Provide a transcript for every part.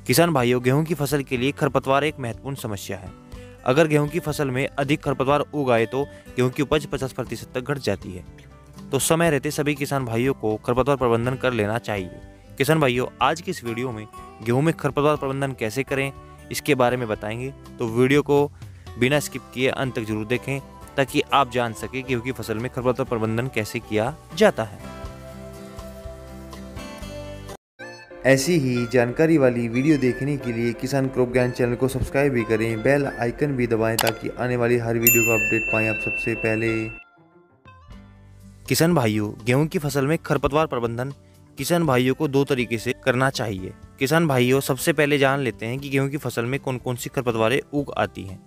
किसान भाइयों, गेहूं की फसल के लिए खरपतवार एक महत्वपूर्ण समस्या है। अगर गेहूं की फसल में अधिक खरपतवार उग आए तो गेहूं की उपज 50% तक घट जाती है। तो समय रहते सभी किसान भाइयों को खरपतवार प्रबंधन कर लेना चाहिए। किसान भाइयों, आज की इस वीडियो में गेहूं में खरपतवार प्रबंधन कैसे करें इसके बारे में बताएंगे, तो वीडियो को बिना स्किप किए अंत तक जरूर देखें ताकि आप जान सकें गेहूं की फसल में खरपतवार प्रबंधन कैसे किया जाता है। ऐसी ही जानकारी वाली वीडियो देखने के लिए किसान क्रॉप ज्ञान चैनल को सब्सक्राइब भी करें, बेल आइकन भी दबाएं ताकि आने वाली हर वीडियो का अपडेट पाएं आप सबसे पहले। किसान भाइयों, गेहूं की फसल में खरपतवार प्रबंधन किसान भाइयों को दो तरीके से करना चाहिए। किसान भाइयों, सबसे पहले जान लेते हैं कि गेहूं की फसल में कौन कौन सी खरपतवारें उग आती हैं।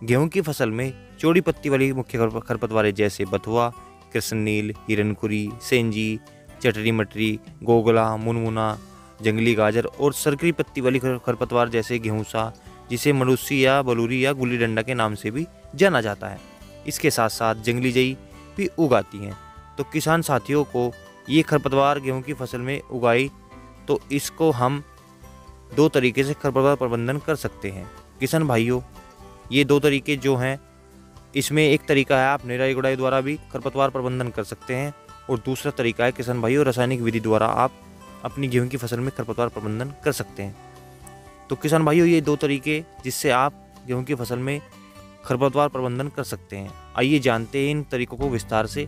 गेहूं की फसल में चौड़ी पत्ती वाली मुख्य खरपतवारें जैसे बथुआ, कृष्णनील, हिरनखुरी, सेंजी, चटरी मटरी, गोगला, मुनमुना, जंगली गाजर और सरकरी पत्ती वाली खरपतवार जैसे गेहूंसा, जिसे मनुष्य या बलूरी या गुल्ली डंडा के नाम से भी जाना जाता है। इसके साथ साथ जंगली जई भी उगाती हैं। तो किसान साथियों को ये खरपतवार गेहूं की फसल में उगाई तो इसको हम दो तरीके से खरपतवार प्रबंधन कर सकते हैं। किसान भाइयों, ये दो तरीके जो हैं, इसमें एक तरीका है आप निराई गुड़ाई द्वारा भी खरपतवार प्रबंधन कर सकते हैं और दूसरा तरीका है किसान भाइयों रासायनिक विधि द्वारा आप अपनी गेहूं की फसल में खरपतवार प्रबंधन कर सकते हैं। तो किसान भाइयों, ये दो तरीके जिससे आप गेहूं की फसल में खरपतवार प्रबंधन कर सकते हैं। आइए जानते हैं इन तरीकों को विस्तार से।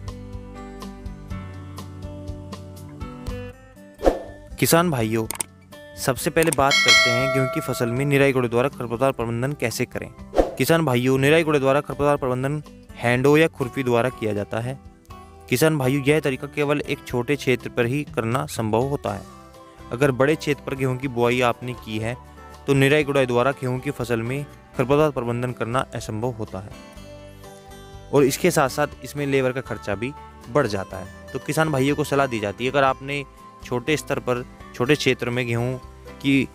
किसान भाइयों, सबसे पहले बात करते हैं गेहूं की फसल में निराई गुड़ाई द्वारा खरपतवार प्रबंधन कैसे करें। किसान भाइयों, निराई गुड़ाई द्वारा खरपतवार प्रबंधन हैंडो या खुरपी द्वारा किया जाता है। किसान भाइयों, यह तरीका केवल एक छोटे क्षेत्र पर ही करना संभव होता है। अगर बड़े क्षेत्र पर गेहूं की बुआई आपने की है तो निराई गुड़ाई द्वारा गेहूं की फसल में खरपतवार प्रबंधन करना असंभव होता है और इसके साथ साथ इसमें लेबर का खर्चा भी बढ़ जाता है। तो किसान भाइयों को सलाह दी जाती है, अगर आपने छोटे स्तर पर छोटे क्षेत्र में गेहूँ की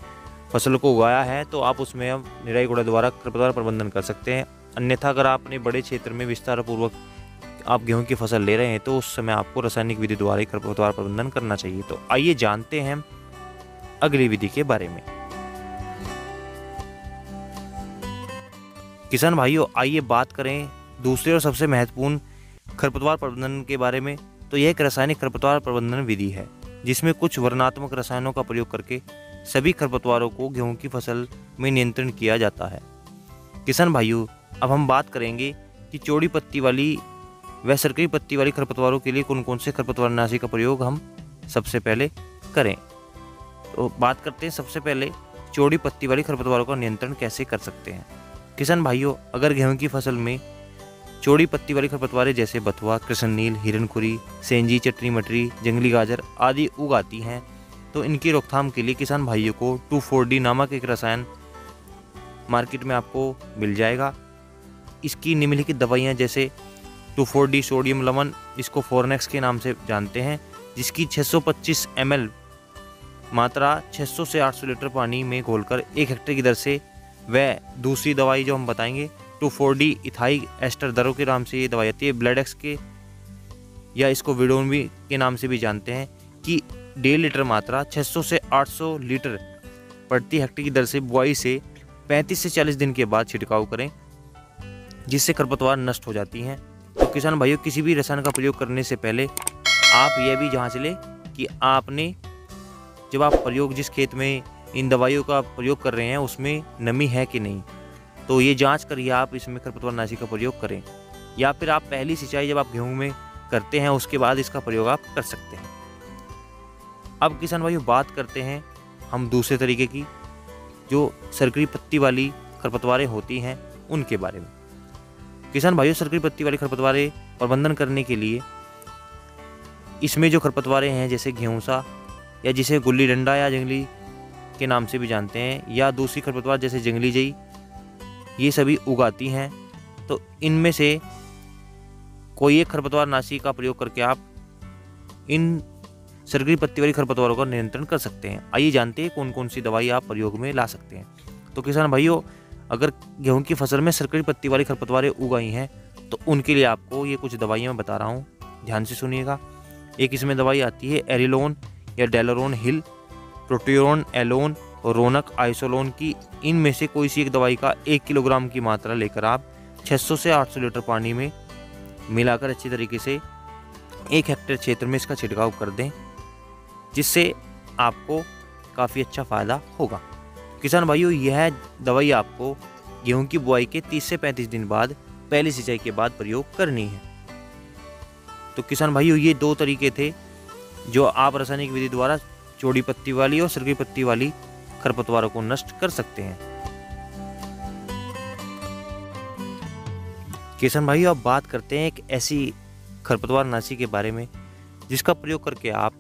फसल को उगाया है तो आप उसमें अब निराई गुड़ाई द्वारा खरपतवार प्रबंधन कर सकते हैं। अन्यथा अगर आपने बड़े क्षेत्र में विस्तार पूर्वक आप गेहूं की फसल ले रहे हैं तो उस समय आपको रासायनिक विधि द्वारा ही खरपतवार प्रबंधन करना चाहिए। तो आइए जानते हैं अगली विधि के बारे में। किसान भाइयों, आइए बात करें दूसरे और सबसे महत्वपूर्ण खरपतवार प्रबंधन के बारे में। तो यह एक रासायनिक खरपतवार प्रबंधन विधि है जिसमें कुछ वर्णनात्मक रसायनों का प्रयोग करके सभी खरपतवारों को गेहूं की फसल में नियंत्रण किया जाता है। किसान भाइयों, अब हम बात करेंगे कि चौड़ी पत्ती वाली व सरकरी पत्ती वाली खरपतवारों के लिए कौन कौन से खरपतवारनाशी का प्रयोग हम सबसे पहले करें। तो बात करते हैं सबसे पहले चौड़ी पत्ती वाली खरपतवारों का नियंत्रण कैसे कर सकते हैं। किसान भाइयों, अगर गेहूं की फसल में चौड़ी पत्ती वाली खरपतवारें जैसे बथुआ, कृष्णनील, हिरनखुरी, सेंजी, चटनी मटरी, जंगली गाजर आदि उगाती हैं तो इनकी रोकथाम के लिए किसान भाइयों को 2,4-D नामक एक रसायन मार्केट में आपको मिल जाएगा। इसकी निम्नलिखित दवाइयाँ जैसे 2,4-D सोडियम लवण, इसको फोरनेक्स के नाम से जानते हैं, जिसकी 625 ml मात्रा 600 से 800 लीटर पानी में घोलकर 1 हेक्टेयर की दर से, व दूसरी दवाई जो हम बताएंगे 2,4-D इथाइल एस्टर दरों के नाम से ये दवाई आती है, ब्लेडेक्स के या इसको विडोनवी के नाम से भी जानते हैं, कि 1.5 लीटर मात्रा 600 से 800 लीटर प्रति हेक्टेयर की दर से बुआई से 35 से 40 दिन के बाद छिड़काव करें, जिससे खरपतवार नष्ट हो जाती हैं। तो किसान भाइयों, किसी भी रसायन का प्रयोग करने से पहले आप यह भी जांच लें कि आपने जब आप प्रयोग जिस खेत में इन दवाइयों का प्रयोग कर रहे हैं उसमें नमी है कि नहीं। तो ये जांच करिए आप इसमें खरपतवारनाशी का प्रयोग करें, या फिर आप पहली सिंचाई जब आप गेहूं में करते हैं उसके बाद इसका प्रयोग आप कर सकते हैं। अब किसान भाइयों, बात करते हैं हम दूसरे तरीके की, जो सरकरी पत्ती वाली खरपतवारें होती हैं उनके बारे में। किसान भाइयों, सरकरी पत्ती वाली खरपतवारें प्रबंधन करने के लिए इसमें जो खरपतवारें हैं जैसे गेहूंसा या जिसे गुल्ली डंडा या जंगली के नाम से भी जानते हैं, या दूसरी खरपतवार जैसे जंगली जई, ये सभी उगाती हैं। तो इनमें से कोई एक खरपतवारनाशी का प्रयोग करके आप इन सरकरी पत्ती वाली खरपतवारों का नियंत्रण कर सकते हैं। आइए जानते हैं कौन कौन सी दवाई आप प्रयोग में ला सकते हैं। तो किसान भाइयों, अगर गेहूं की फसल में सरकरी पत्ती वाली खरपतवारें उगाई हैं तो उनके लिए आपको ये कुछ दवाइयाँ मैं बता रहा हूँ, ध्यान से सुनिएगा। एक इसमें दवाई आती है एरिलोन या डेलोरोन हिल, प्रोटियोन एलोन और रोनक आइसोलोन की, इनमें से कोई सी एक दवाई का 1 किलोग्राम की मात्रा लेकर आप 600 से 800 लीटर पानी में मिलाकर अच्छी तरीके से 1 हेक्टेयर क्षेत्र में इसका छिड़काव कर दें, जिससे आपको काफ़ी अच्छा फ़ायदा होगा। किसान भाइयों, यह दवाई आपको गेहूं की बुआई के 30 से 35 दिन बाद पहली सिंचाई के बाद प्रयोग करनी है। तो किसान भाइयों, ये 2 तरीके थे जो आप रासायनिक विधि द्वारा चौड़ी पत्ती वाली और सरकी पत्ती वाली खरपतवारों को नष्ट कर सकते हैं। किसान भाइयों, अब बात करते हैं एक ऐसी खरपतवार नाशी के बारे में जिसका प्रयोग करके आप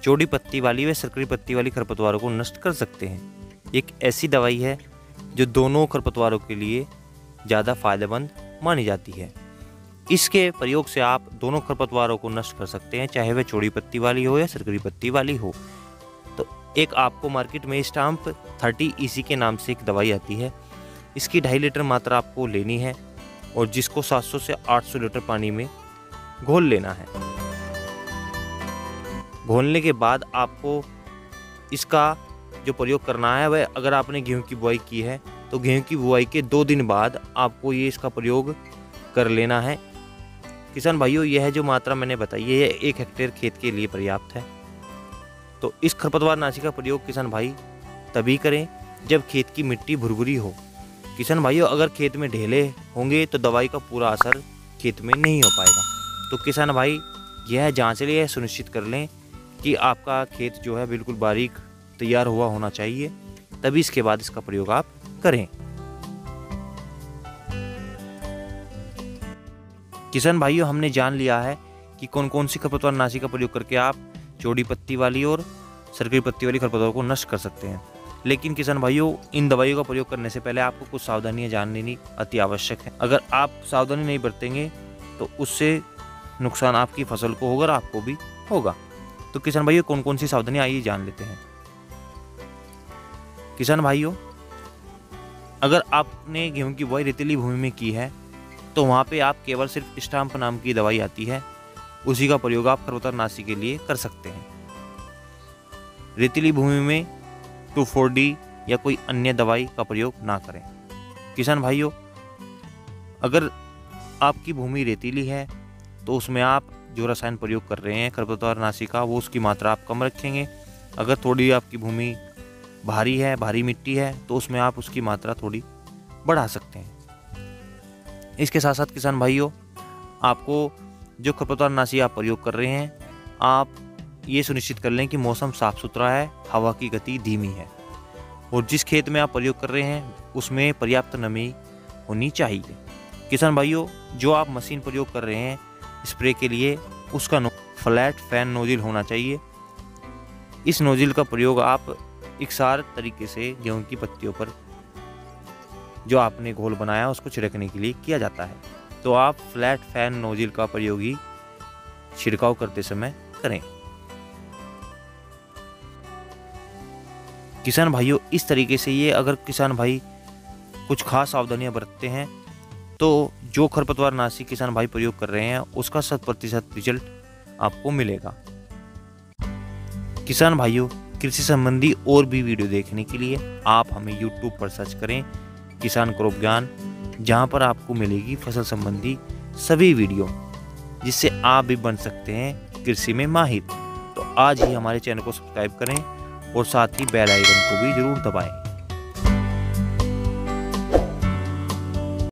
चौड़ी पत्ती वाली व सरकरी पत्ती वाली खरपतवारों को नष्ट कर सकते हैं। एक ऐसी दवाई है जो दोनों खरपतवारों के लिए ज़्यादा फायदेमंद मानी जाती है। इसके प्रयोग से आप दोनों खरपतवारों को नष्ट कर सकते हैं, चाहे वह चौड़ी पत्ती वाली हो या सरकरी पत्ती वाली हो। तो एक आपको मार्केट में स्टाम्प 30 EC के नाम से एक दवाई आती है। इसकी 2.5 लीटर मात्रा आपको लेनी है और जिसको 700 से 800 लीटर पानी में घोल लेना है। घोलने के बाद आपको इसका जो प्रयोग करना है वह, अगर आपने गेहूं की बुआई की है तो गेहूं की बुआई के 2 दिन बाद आपको ये इसका प्रयोग कर लेना है। किसान भाइयों, यह जो मात्रा मैंने बताई है यह 1 हेक्टेयर खेत के लिए पर्याप्त है। तो इस खरपतवार नाशी का प्रयोग किसान भाई तभी करें जब खेत की मिट्टी भुरभुरी हो। किसान भाइयों, अगर खेत में ढेले होंगे तो दवाई का पूरा असर खेत में नहीं हो पाएगा। तो किसान भाई, यह जांच लें, यह सुनिश्चित कर लें कि आपका खेत जो है बिल्कुल बारीक तैयार हुआ होना चाहिए, तभी इसके बाद इसका प्रयोग आप करें। किसान भाइयों, हमने जान लिया है कि कौन कौन सी खरपतवार नाशी का प्रयोग करके आप चौड़ी पत्ती वाली और सरकरी पत्ती वाली खरपतवारों को नष्ट कर सकते हैं। लेकिन किसान भाइयों, इन दवाइयों का प्रयोग करने से पहले आपको कुछ सावधानियां जान लेनी अति आवश्यक है। अगर आप सावधानी नहीं बरतेंगे तो उससे नुकसान आपकी फसल को होगा और आपको भी होगा। तो किसान भाइयों, कौन कौन सी सावधानियां आइए जान लेते हैं। किसान भाइयों, अगर आपने गेहूं की बुआई रेतीली भूमि में की है तो वहाँ पे आप केवल सिर्फ स्टाम्प नाम की दवाई आती है, उसी का प्रयोग आप खरपतवार नाशी के लिए कर सकते हैं। रेतीली भूमि में 2,4-D या कोई अन्य दवाई का प्रयोग ना करें। किसान भाइयों, अगर आपकी भूमि रेतीली है तो उसमें आप जो रसायन प्रयोग कर रहे हैं खरपतवार नाशी का, वो उसकी मात्रा आप कम रखेंगे। अगर थोड़ी आपकी भूमि भारी है, भारी मिट्टी है, तो उसमें आप उसकी मात्रा थोड़ी बढ़ा सकते हैं। इसके साथ साथ किसान भाइयों, आपको जो खरपतवार नाशी आप प्रयोग कर रहे हैं, आप ये सुनिश्चित कर लें कि मौसम साफ सुथरा है, हवा की गति धीमी है और जिस खेत में आप प्रयोग कर रहे हैं उसमें पर्याप्त नमी होनी चाहिए। किसान भाइयों, जो आप मशीन प्रयोग कर रहे हैं स्प्रे के लिए, उसका फ्लैट फैन नोजिल होना चाहिए। इस नोजिल का प्रयोग आप एकसार तरीके से गेहूं की पत्तियों पर जो आपने घोल बनाया उसको छिड़कने के लिए किया जाता है। तो आप फ्लैट फैन नोजिल का प्रयोग ही छिड़काव करते समय करें। किसान भाइयों, इस तरीके से ये अगर किसान भाई कुछ खास सावधानियां बरतते हैं तो जो खरपतवार नाशी किसान भाई प्रयोग कर रहे हैं उसका 100% रिजल्ट आपको मिलेगा। किसान भाइयों, कृषि संबंधी और भी वीडियो देखने के लिए आप हमें YouTube पर सर्च करें किसान क्रॉप ज्ञान, जहां पर आपको मिलेगी फसल संबंधी सभी वीडियो, जिससे आप भी बन सकते हैं कृषि में माहिर। तो आज ही हमारे चैनल को सब्सक्राइब करें और साथ ही बेल आइकन को भी जरूर दबाएं।